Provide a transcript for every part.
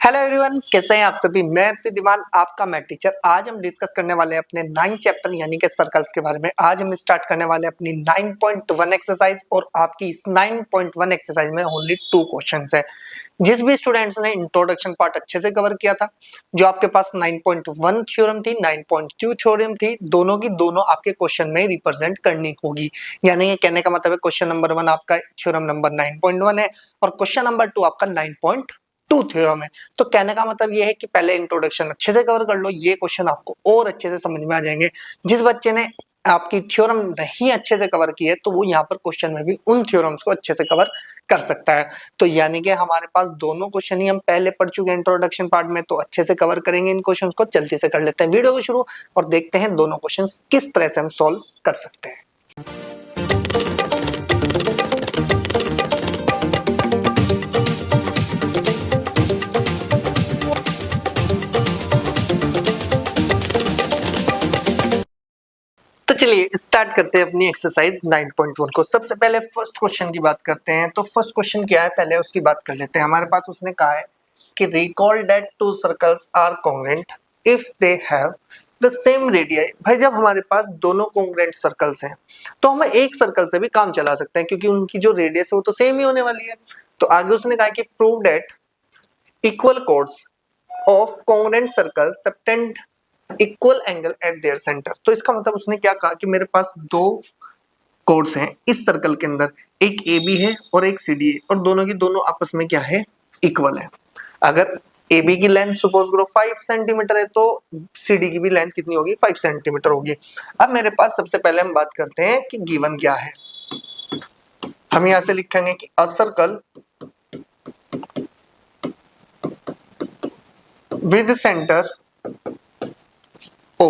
Hello everyone, कैसे हैं आप सभी। मैं प्रदीमान, आपका मैथ टीचर। आज हम डिस्कस करने वाले हैं अपने 9 चैप्टर यानी कि सर्कल्स के बारे में। आज हम स्टार्ट करने वाले हैं अपनी 9.1 एक्सरसाइज और आपकी इस 9.1 एक्सरसाइज में ओनली 2 क्वेश्चंस है। जिस भी स्टूडेंट्स ने इंट्रोडक्शन पार्ट अच्छे से कवर किया था, जो आपके पास 9.1 थ्योरम थी, 9.2 थ्योरम थी, दोनों की दोनों आपके क्वेश्चन में रिप्रेजेंट करनी होगी। यानी ये कहने का मतलब है क्वेश्चन नंबर 1 आपका थ्योरम नंबर 9.1 है और क्वेश्चन नंबर 2 आपका 9.2 थ्योरम है। तो कहने का मतलब ये है कि पहले इंट्रोडक्शन अच्छे से कवर कर लो, ये क्वेश्चन आपको और अच्छे से समझ में आ जाएंगे। जिस बच्चे ने आपकी थ्योरम नहीं अच्छे से कवर की है, तो वो यहाँ पर क्वेश्चन में भी उन थ्योरम्स को अच्छे से कवर कर सकता है। तो यानी कि हमारे पास दोनों क्वेश्चन ही हम पहले पढ़ चुके हैं इंट्रोडक्शन पार्ट में, तो अच्छे से कवर करेंगे इन क्वेश्चंस को। जल्दी से कर लेते हैं वीडियो को शुरू और देखते हैं दोनों क्वेश्चंस किस तरह से हम सॉल्व कर सकते हैं। तो चलिए स्टार्ट करते हैं अपनी एक्सरसाइज 9.1 को। सबसे पहले फर्स्ट क्वेश्चन की बात करते हैं। तो फर्स्ट क्वेश्चन क्या है, पहले उसकी बात कर लेते हैं। हमारे पास उसने कहा है कि recall that two circles are congruent if they have the same radius. भाई जब हमारे पास दोनों कॉन्ग्रुएंट सर्कल्स हैं तो हम एक सर्कल से भी काम चला सकते हैं, क्योंकि उनकी जो रेडियस है वो तो सेम ही होने वाली है। तो आगे उसने कहा कि prove that equal codes of congruent circle subtend equal angle eight there centre. तो इसका मतलब उसने क्या कहा कि मेरे पास दो कोड्स हैं इस सर्कल के अंदर, एक ए बी है और एक सी डी है, और दोनों की दोनों आपस में क्या है, इक्वल है। अगर ए बी की लेंथ सपोज करो 5 सेंटीमीटर है, तो सी डी की भी लेंथ कितनी होगी, 5 सेंटीमीटर होगी। अब मेरे पास सबसे पहले हम बात करते हैं कि गिवन क्या है। हम यहां से लिखेंगे कि a circle with centre O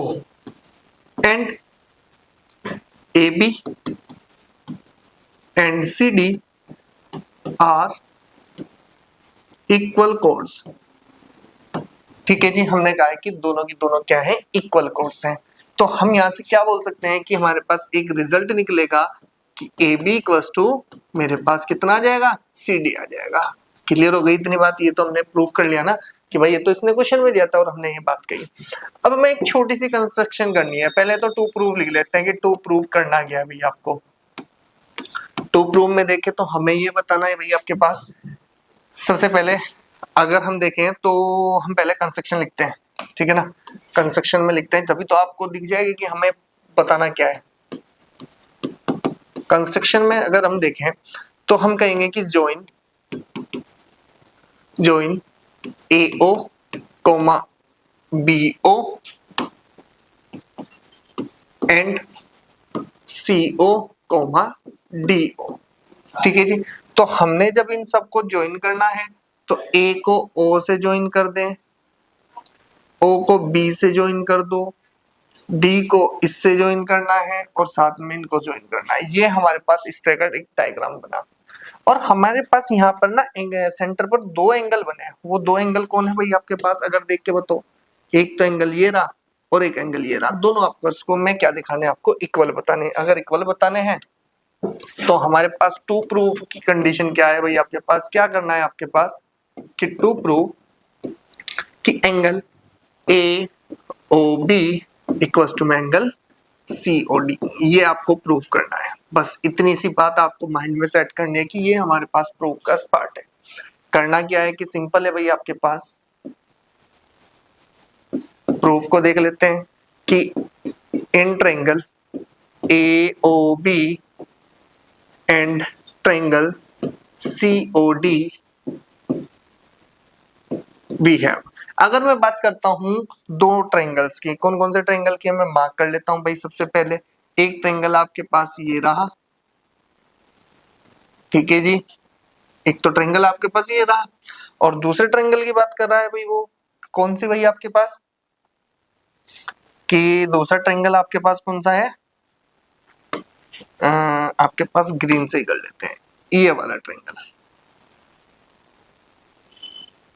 and AB and CD are equal chords। ठीक है जी, हमने कहा है कि दोनों की दोनों क्या है, इक्वल कोड्स हैं। तो हम यहां से क्या बोल सकते हैं कि हमारे पास एक रिजल्ट निकलेगा कि ए बी इक्वल्स टू मेरे पास कितना आ जाएगा, सी डी आ जाएगा। क्लियर हो गई इतनी बात। ये तो हमने प्रूव कर लिया ना कि भाई ये तो इसने क्वेश्चन में दिया था और हमने ये बात कही। अब हमें एक छोटी सी कंस्ट्रक्शन करनी है। पहले तो टू प्रूव लिख लेते हैं कि टू प्रूव करना क्या है भाई आपको। टू प्रूव में देखें तो हमें ये बताना है भाई आपके पास, सबसे पहले अगर हम देखें तो हम पहले कंस्ट्रक्शन लिखते हैं, ठीक है ना। कंस्ट्रक्शन में लिखते हैं तभी तो आपको दिख जाएगा कि हमें बताना क्या है। कंस्ट्रक्शन में अगर हम देखें तो हम कहेंगे कि join A O comma B O and C O comma D O. ठीक है जी। तो हमने जब इन सबको ज्वाइन करना है तो ए को ओ से ज्वाइन कर दें, ओ को बी से ज्वाइन कर दो, डी को इससे ज्वाइन करना है और साथ में इनको ज्वाइन करना है। ये हमारे पास इस तरह का एक डायग्राम बना और हमारे पास यहाँ पर ना सेंटर पर दो एंगल बने हैं। वो दो एंगल कौन है भाई आपके पास, अगर देख के बताओ। एक तो एंगल ये रहा और एक एंगल ये रहा। दोनों आपस को मैं क्या दिखाने, आपको इक्वल बताने। अगर इक्वल बताने हैं तो हमारे पास टू प्रूफ की कंडीशन क्या है भाई, आपके पास क्या करना है, आपके पास कि टू प्रूव कि angle A O B equals to angle C O D, ये आपको प्रूव करना है। बस इतनी सी बात आपको माइंड में सेट करनी है कि ये हमारे पास प्रूफ का पार्ट है। करना क्या है कि सिंपल है भाई, आपके पास प्रूफ को देख लेते हैं कि in triangle A O B and triangle C O D we have. अगर मैं बात करता हूं दो ट्रायंगल्स की, कौन कौन से ट्रायंगल की, मैं मार्क कर लेता हूं भाई। सबसे पहले एक ट्रायंगल आपके पास ये रहा, ठीक है जी। एक तो ट्रायंगल आपके पास ये रहा और दूसरे ट्रायंगल की बात कर रहा है भाई, वो कौन सी भाई आपके पास, कि दूसरा ट्रायंगल आपके पास कौन सा है, आपके पास ग्रीन से ही कर लेते हैं, ये वाला ट्रायंगल।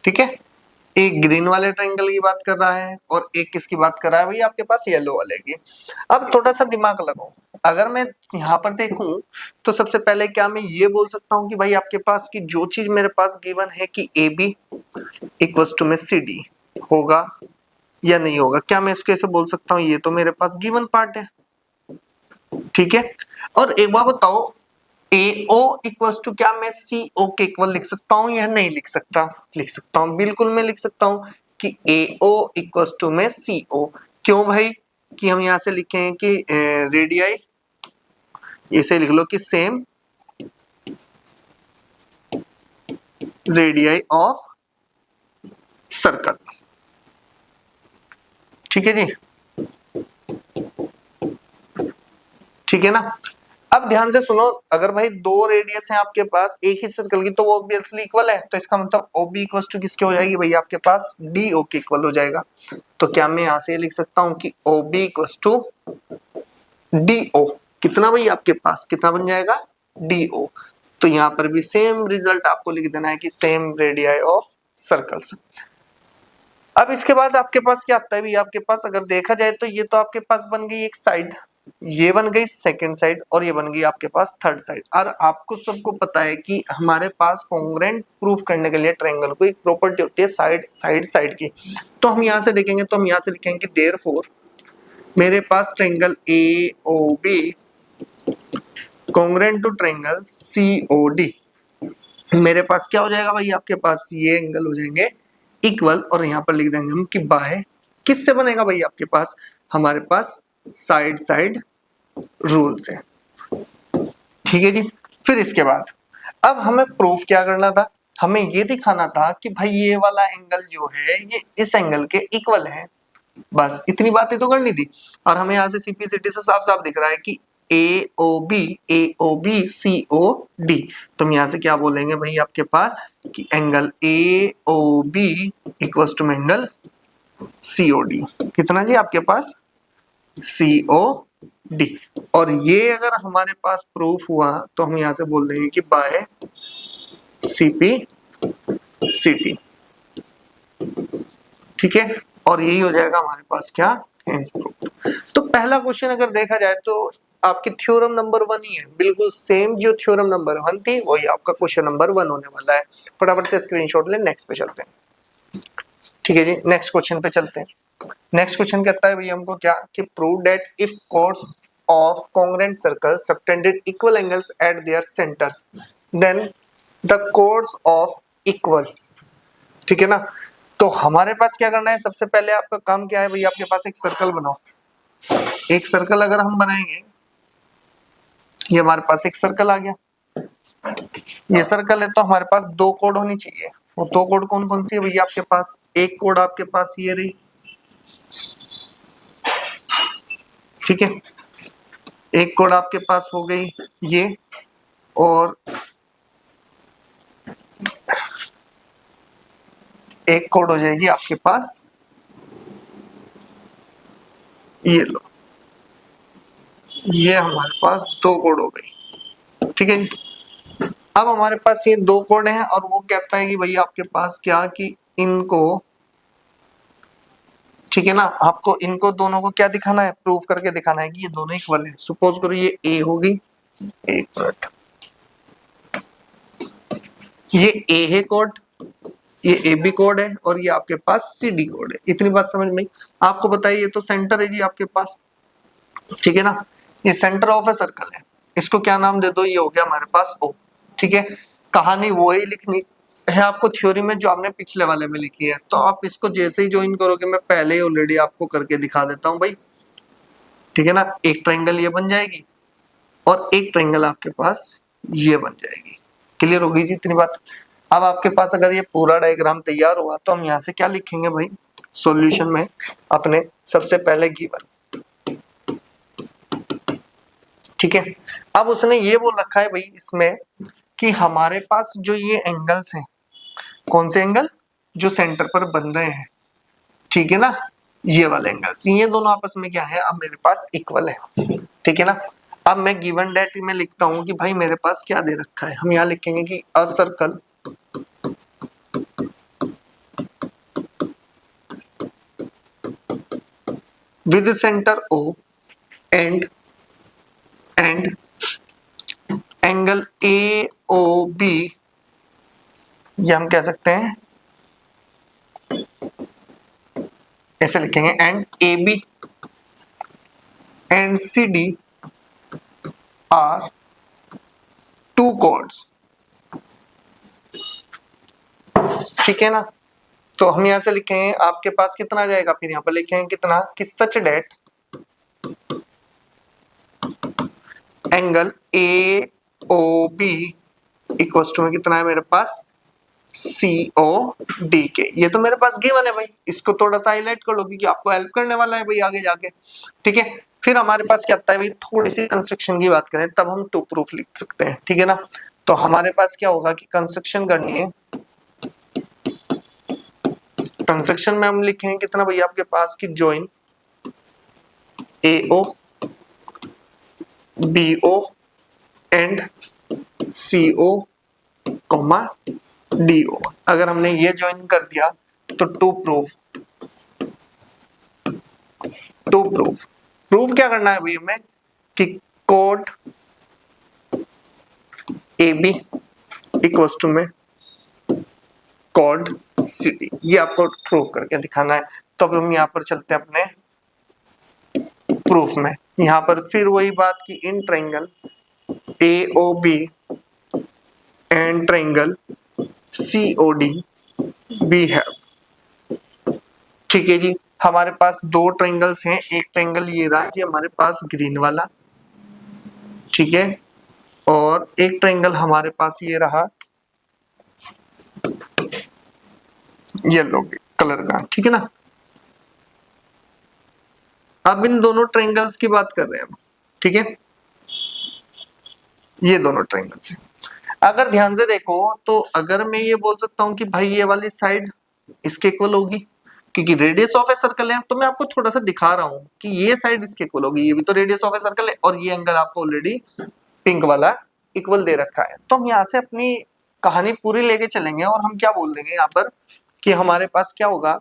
ठीक है, एक ग्रीन वाले ट्रायंगल की बात कर रहा है और एक किसकी बात कर रहा है भाई आपके पास, येलो वाले की। अब थोड़ा सा दिमाग लगाओ, अगर मैं यहाँ पर देखूं तो सबसे पहले क्या मैं ये बोल सकता हूँ कि भाई आपके पास की जो चीज मेरे पास गिवन है कि ए बी इक्वल्स टू में सी डी होगा या नहीं होगा, क्या मैं इसको ऐसे बोल सकता हूँ? ये तो मेरे पास गिवन पार्ट है, ठीक है। और एक बार बताओ, ए ओ इक्वल्स टू क्या मैं सी ओ के इक्वल लिख सकता हूँ या नहीं लिख सकता? लिख सकता हूँ, बिल्कुल मैं लिख सकता हूँ कि ए ओ इक्वल्स टू में सी ओ। क्यों भाई? कि हम यहाँ से लिखें कि रेडियाई, इसे लिख लो कि सेम रेडियाई ऑफ सर्कल, ठीक है जी, ठीक है ना। अब ध्यान से सुनो, अगर भाई दो रेडियस हैं आपके पास एक ही सर्कल की तो वो ऑब्वियसली इक्वल है, तो इसका मतलब OB इक्वल टू किसके हो जाएगी भाई? आपके पास DO के इक्वल हो जाएगा। तो क्या मैं यहां से लिख सकता हूं कि OB इक्वल टू DO, कितना भाई आपके पास कितना बन जाएगा? DO। तो यहाँ पर भी सेम रिजल्ट आपको लिख देना है कि सेम रेडियाई ऑफ सर्कल्स। अब इसके बाद आपके पास क्या आता है भाई? आपके पास अगर देखा जाए तो ये तो आपके पास बन गई एक साइड, ये बन गई सेकंड साइड और ये बन गई आपके पास थर्ड साइड। और आपको सबको पता है कि हमारे पास कॉन्ग्रुएंट प्रूफ करने के लिए ट्रायंगल को एक प्रॉपर्टी होती है साइड साइड साइड की। तो हम यहाँ से देखेंगे तो हम यहाँ से लिखेंगे देयरफॉर मेरे पास triangle AOB congruent to triangle COD, मेरे पास क्या हो जाएगा भाई? आपके पास ये एंगल हो जाएंगे इक्वल, और यहाँ पर लिख देंगे हम कि बाय किससे बनेगा भाई? आपके पास हमारे पास साइड साइड रूल से, ठीक है जी। फिर इसके बाद अब हमें प्रूफ क्या करना था? हमें ये दिखाना था कि भाई ये वाला एंगल जो है ये इस एंगल के इक्वल है, बस इतनी बातें तो करनी थी। और हमें यहाँ से सीपीसीटी से साफ साफ दिख रहा है कि AOB COD, तो हम यहाँ से क्या बोलेंगे भाई आपके पास कि angle AOB equals to angle COD, कितना जी आपके पास? COD। और ये अगर हमारे पास प्रूफ हुआ तो हम यहाँ से बोल देंगे कि बाय CPCT, ठीक है। और यही हो जाएगा हमारे पास क्या? तो पहला क्वेश्चन अगर देखा जाए तो आपकी थ्योरम नंबर 1 ही है, बिल्कुल सेम जो थ्योरम नंबर 1 थी वही आपका क्वेश्चन नंबर 1 होने वाला है। फटाफट से स्क्रीनशॉट ले, नेक्स्ट पे चलते हैं, ठीक है जी। नेक्स्ट क्वेश्चन पे चलते हैं। नेक्स्ट क्वेश्चन कहता है भैया हमको क्या कि prove that if chords of congruent circle subtended equal angles at their centers then the chords of equal, ठीक है ना। तो हमारे पास क्या करना है? सबसे पहले आपका काम क्या है भाई? आपके पास एक सर्कल बनाओ। एक सर्कल अगर हम बनाएंगे, ये हमारे पास एक सर्कल आ गया, ये सर्कल है तो हमारे पास दो कोड होनी चाहिए। वो दो कोड कौन कौन सी है भैया आपके पास? एक कोड आपके पास ये रही, ठीक है, एक कोड आपके पास हो गई ये, और एक कोड हो जाएगी आपके पास ये, लो ये हमारे पास दो कोड हो गई, ठीक है जी। अब हमारे पास ये दो कोड हैं और वो कहता है कि भैया आपके पास क्या कि इनको, ठीक है ना, आपको इनको दोनों को क्या दिखाना है? प्रूव करके दिखाना है कि ये दोनों इक्वल है। सपोज करो ये ए होगी, एक मिनट, ये ए है कोड, ये ए बी कोड है और ये आपके पास सी डी कोड है। इतनी बात समझ में? आपको बताइए ये तो सेंटर है जी आपके पास, ठीक है ना, ये सेंटर ऑफ ए सर्कल है, इसको क्या नाम दे दो? ये हो गया हमारे पास ओ, ठीक है। कहानी वो ही लिखनी है आपको थ्योरी में जो आपने पिछले वाले में लिखी है, तो आप इसको जैसे ही ज्वाइन करोगे मैं पहले ही ऑलरेडी आपको करके दिखा देता हूं भाई, ठीक है ना। एक ट्रायंगल ये बन जाएगी और एक ट्रायंगल आपके पास ये बन जाएगी। क्लियर हो गई जी इतनी बात? अब आपके पास अगर ये पूरा डायग्राम तैयार हुआ तो हम यहाँ से क्या लिखेंगे भाई सॉल्यूशन में अपने? सबसे पहले गिवन, ठीक है। अब उसने ये बोल रखा है भाई इसमें कि हमारे पास जो ये एंगल्स हैं, कौन से एंगल? जो सेंटर पर बन रहे हैं, ठीक है ना, ये वाले एंगल्स, ये दोनों आपस में क्या है? अब मेरे पास इक्वल है, ठीक है ना। अब मैं गिवन दैट में लिखता हूं कि भाई मेरे पास क्या दे रखा है, हम यहाँ लिखेंगे कि a circle with centre O and angle A O B, ये हम कह सकते हैं ऐसे लिखेंगे, and A B and C D are two chords, ठीक है ना। तो हम यहां से लिखेंगे, आपके पास कितना आ जाएगा, फिर यहां पर लिखेंगे कितना, कि such that angle A O B equals to में कितना है मेरे पास, सी ओ डी के। ये तो मेरे पास गिवन है भाई, इसको थोड़ा सा हाईलाइट कर लो क्योंकि आपको हेल्प करने वाला है भाई आगे जाके, ठीक है। फिर हमारे पास क्या आता है भाई, थोड़ी सी कंस्ट्रक्शन की बात करें तब हम टू प्रूफ लिख सकते हैं, ठीक है ना। तो हमारे पास क्या होगा कि कंस्ट्रक्शन करनी है, कंस्ट्रक्शन में हम लिखेंगे कितना भैया आपके पास, की join A O B O and C O comma D O. अगर हमने ये ज्वाइन कर दिया तो to proof, to proof, proof क्या करना है भाई हमें, कि कोड ए बी इक्वल्स टू में कोड सी डी, ये आपको प्रूफ करके दिखाना है। तो अब हम यहाँ पर चलते हैं अपने प्रूफ में। यहाँ पर फिर वही बात की in triangle A O B and triangle C O D we have, ठीक है जी। हमारे पास दो ट्रायंगल्स हैं, एक ट्रायंगल ये रहा जी हमारे पास ग्रीन वाला, ठीक है, और एक ट्रायंगल हमारे पास ये रहा येलो कलर का, ठीक है ना। अब इन दोनों ट्रायंगल्स की बात कर रहे हैं हम, ठीक है, ये दोनों ट्रायंगल्स हैं। अगर ध्यान से देखो तो अगर मैं ये बोल सकता हूं कि भाई ये वाली साइड इसके इक्वल होगी क्योंकि रेडियस ऑफ ए सर्कल है, तो मैं आपको थोड़ा सा दिखा रहा हूं कि ये साइड इसके इक्वल होगी, ये भी तो रेडियस ऑफ ए सर्कल है, और ये एंगल आपको ऑलरेडी पिंक वाला इक्वल दे रखा है। तो हम यहाँ से अपनी कहानी पूरी लेके चलेंगे और हम क्या बोल देंगे यहाँ पर कि हमारे पास क्या होगा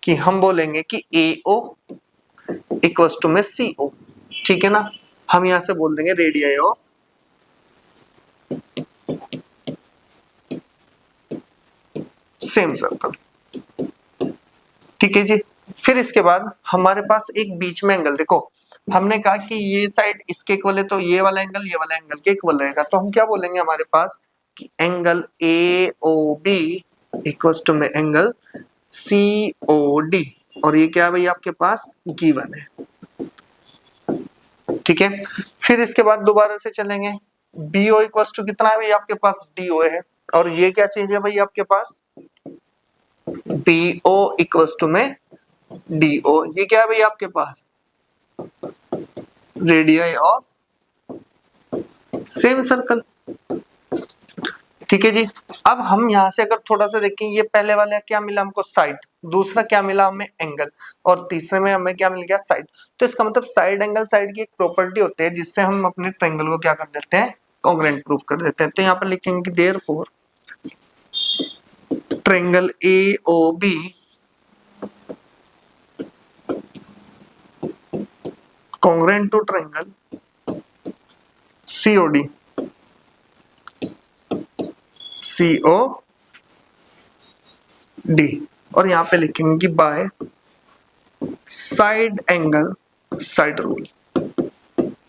कि हम बोलेंगे कि ए ओ इक्वल्स टू में सी ओ, ठीक है ना। हम यहाँ से बोल देंगे रेडियस ऑफ सेम सर्कल, ठीक है जी। फिर इसके बाद हमारे पास एक बीच में एंगल, देखो हमने कहा कि ये साइड इसके इक्वल है तो ये वाला एंगल के इक्वल रहेगा, तो हम क्या बोलेंगे हमारे पास कि angle A O B equals to में एंगल सी ओ डी, और ये क्या है भाई आपके पास गिवन है, ठीक है। फिर इसके बाद दोबारा से चलेंगे, बी ओ इक्वल्स टू कितना है भाई आपके पास डी ओ है, और ये क्या चीज है भाई आपके पास बी ओ इक्वल्स टू में डी ओ, ये क्या है भाई आपके पास रेडियस ऑफ सेम सर्कल, ठीक है जी। अब हम यहाँ से अगर थोड़ा सा देखें, ये पहले वाला क्या मिला हमको साइड, दूसरा क्या मिला हमें एंगल, और तीसरे में हमें क्या मिल गया साइड। तो इसका मतलब साइड एंगल साइड की एक प्रॉपर्टी होती है जिससे हम अपने ट्रायंगल को क्या कर देते हैं, कॉन्ग्रुएंट प्रूफ कर देते हैं। तो यहाँ पर लिखेंगे कि therefore triangle A O B congruent to triangle COD COD, और यहाँ पे लिखेंगे कि by side angle side rule,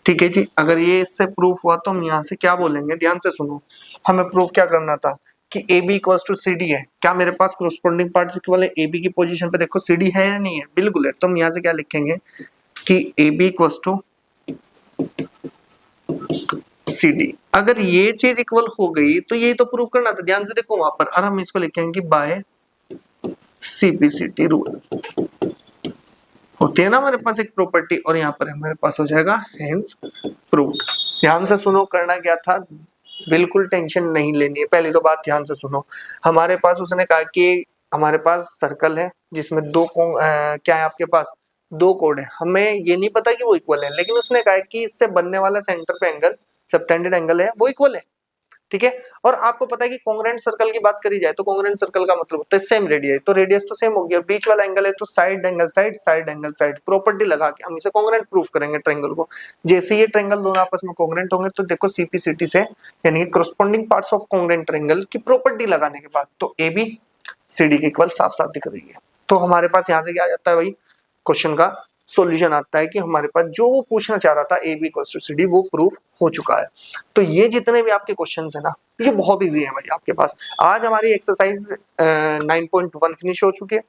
ठीक है जी। अगर ये इससे प्रूफ हुआ तो हम यहाँ से क्या बोलेंगे, ध्यान से सुनो, हमें प्रूफ क्या करना था कि AB इक्वल्स टू CD है, क्या मेरे पास corresponding पार्ट्स इक्वल है, AB की पोजीशन पे देखो CD है या नहीं है, बिल्कुल है। तो हम यहाँ से क्या लिखेंगे कि AB इक्वल्स टू CD। अगर ये चीज इक्वल हो गई तो यही तो प्रूव करना था, ध्यान से देखो वहां पर, और हम इसको लिखेंगे कि बाय CPCT रूल होती है ना हमारे पास एक प्रॉपर्टी, और यहाँ पर हमारे पास हो जाएगा हेंस प्रूव्ड। ध्यान से सुनो, करना क्या था, बिल्कुल टेंशन नहीं लेनी है। पहली तो बात ध्यान से सुनो, हमारे पास उसने कहा कि हमारे पास सर्कल है जिसमें क्या है आपके पास दो कोड है, हमें ये नहीं पता कि वो इक्वल है, लेकिन उसने कहा कि इससे बनने वाला सेंटर पे एंगल सबटेंडेड एंगल है वो इक्वल है। ठीक है। और आपको पता है कि कॉन्ग्रुएंट सर्कल की बात करी जाए तो कॉन्ग्रुएंट सर्कल का मतलब होता है सेम रेडियस, तो रेडियस तो सेम हो गया, बीच वाला एंगल है तो side angle side, side angle side, property लगा के हम इसे कॉन्ग्रुएंट प्रूफ करेंगे ट्रायंगल को। जैसे ये ट्रायंगल दोनों आपस में कॉन्ग्रुएंट होंगे तो देखो सीपीसीटी से यानी कि corresponding parts of congruent triangle की प्रॉपर्टी लगाने के बाद तो ए बी सी डी के इक्वल साफ साफ दिख रही है। तो हमारे पास यहाँ से क्या आ जाता है भाई, क्वेश्चन का सॉल्यूशन आता है कि हमारे पास जो वो पूछना चाह रहा था A B equals to C D वो प्रूफ हो चुका है। तो ये जितने भी आपके क्वेश्चंस है ना ये बहुत इजी है भाई आपके पास। आज हमारी एक्सरसाइज 9.1 फिनिश हो चुकी है।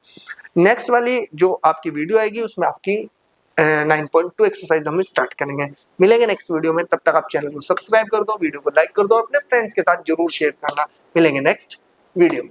नेक्स्ट वाली जो आपकी वीडियो आएगी उसमें आपकी 9.2 एक्सरसाइज हम स्टार्ट करेंगे। मिलेंगे नेक्स्ट वीडियो में, तब तक आप चैनल को सब्सक्राइब कर दो, वीडियो को लाइक कर दो, अपने फ्रेंड्स के साथ जरूर शेयर करना। मिलेंगे नेक्स्ट वीडियो में।